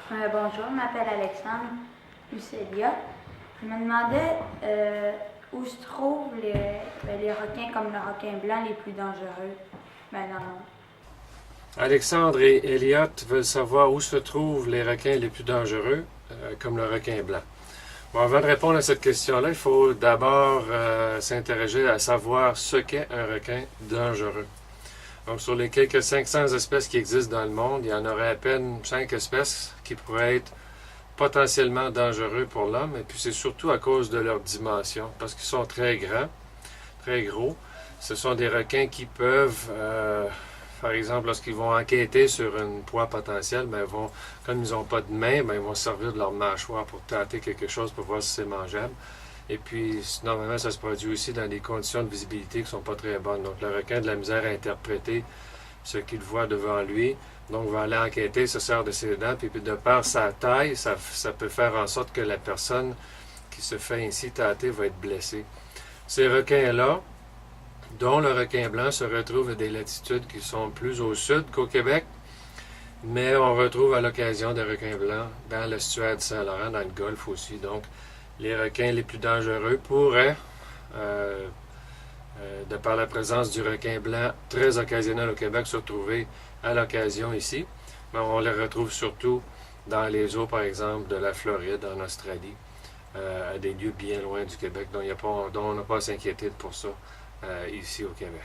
Bonjour, je m'appelle Alexandre Lucélia. Je me demandais où se trouvent les requins comme le requin blanc les plus dangereux dans le monde. Alexandre et Elliot veulent savoir où se trouvent les requins les plus dangereux, comme le requin blanc. Bon, avant de répondre à cette question-là, il faut d'abord s'interroger à savoir ce qu'est un requin dangereux. Donc, sur les quelques 500 espèces qui existent dans le monde, il y en aurait à peine 5 espèces qui pourraient être potentiellement dangereux pour l'homme, et puis c'est surtout à cause de leur dimension, parce qu'ils sont très grands, très gros. Ce sont des requins qui peuvent, par exemple, lorsqu'ils vont enquêter sur une proie potentielle, comme ils n'ont pas de main, ils vont se servir de leur mâchoire pour tâter quelque chose pour voir si c'est mangeable. Et puis, normalement, ça se produit aussi dans des conditions de visibilité qui ne sont pas très bonnes. Donc, le requin a de la misère à interpréter ce qu'il voit devant lui. Donc, va aller enquêter, se sert de ses dents, puis de par sa taille, ça peut faire en sorte que la personne qui se fait ainsi tâter va être blessée. Ces requins-là, dont le requin blanc, se retrouvent à des latitudes qui sont plus au sud qu'au Québec, mais on retrouve à l'occasion des requins blancs dans l'estuaire de Saint-Laurent, dans le Golfe aussi. Donc, les requins les plus dangereux pourraient, de par la présence du requin blanc très occasionnel au Québec, se retrouver à l'occasion ici. Mais on les retrouve surtout dans les eaux, par exemple, de la Floride, en Australie, à des lieux bien loin du Québec, dont on n'a pas à s'inquiéter pour ça ici au Québec.